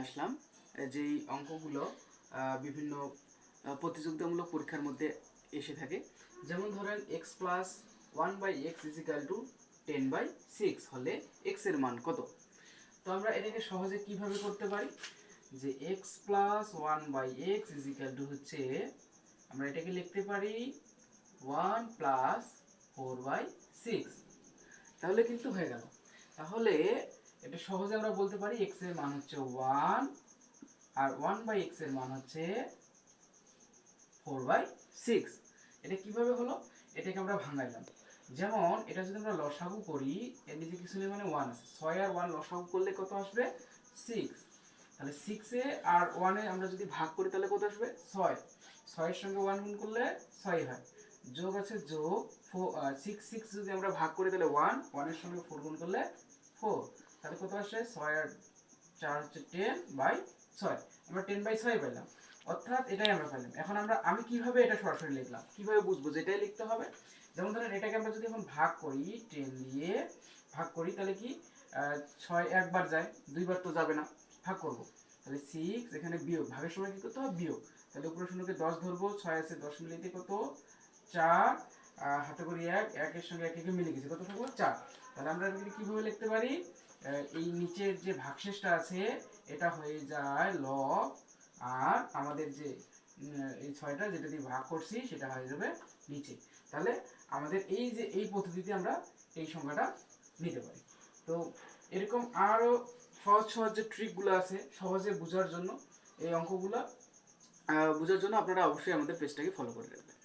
আসলাম যেই অঙ্কগুলো বিভিন্ন প্রতিযোগিতামূলক পরীক্ষার মধ্যে এসে থাকে। যেমন ধরেন x plus one by x is equal to 10/6 হলে এক্স এর মান কত। তো আমরা এটাকে সহজে কিভাবে করতে পারি, যে x plus one by x is equal to হচ্ছে, আমরা এটাকে লিখতে পারি 1+4/6। তাহলে কিন্তু হয়ে গেল। তাহলে এটা সহজে আমরা বলতে পারি এক্স এর মান হচ্ছে 1 আর 1/x এর মান হচ্ছে 4/6। এটা কিভাবে হলো, এটাকে আমরা ভাঙাইলাম। যেমন এটা যদি আমরা লসাগু করি, এর নিচে কিছু নেই মানে 1 আছে, 6 আর 1 লসাগু করলে কত আসবে 6। তাহলে 6 এ আর 1 এ আমরা যদি ভাগ করি তাহলে কত আসবে 6। 6 এর সঙ্গে 1 গুণ করলে 6 হয়, যোগ আছে যোগ 6 যদি আমরা ভাগ করি তাহলে 1, 1 এর সঙ্গে 4 গুণ করলে 4। তাহলে কত আসে 6 আর 4 হচ্ছে 10/6। আমরা 10/6 পেলাম, অর্থাৎ এটাই আমরা পেলাম। এখন আমি কিভাবে এটা সরাসরি লিখলাম, কিভাবে বুঝবো যে এটাই লিখতে হবে। যেমন ধরেন এটাকে আমরা যদি এখন ভাগ করি, 10 দিয়ে ভাগ করি তাহলে কি 6 একবার যায়, দুইবার তো যাবে না, ভাগ করব। তাহলে 6 এখানে বিয়োগ, ভাগের সময় কি করতে হবে বিয়োগ। তাহলে উপরের শূন্যকে 10 ধরবো, 6 আছে 10 মিলে দিয়ে কত 4, হাতে করি 1, 1 এর সঙ্গে 1 একে মিলে গেছে, কত থাকলো 4। তাহলে আমরা এটাকে কিভাবে লিখতে পারি, এই নিচের যে ভাগশেষটা আছে এটা হয়ে যায় লব, আর আমাদের যে এই 6টা যেটা দিয়ে ভাগ করছি সেটা হয়ে যাবে নিচে। তাহলে আমাদের এই যে এই পদ্ধতিতে আমরা এই সংখ্যাটা নিতে পারি। তো এরকম আরও সহজ সহজ যে ট্রিকগুলো আছে সহজে বোঝার জন্য, এই অঙ্কগুলো বোঝার জন্য আপনারা অবশ্যই আমাদের পেজটাকে ফলো করে রাখবেন।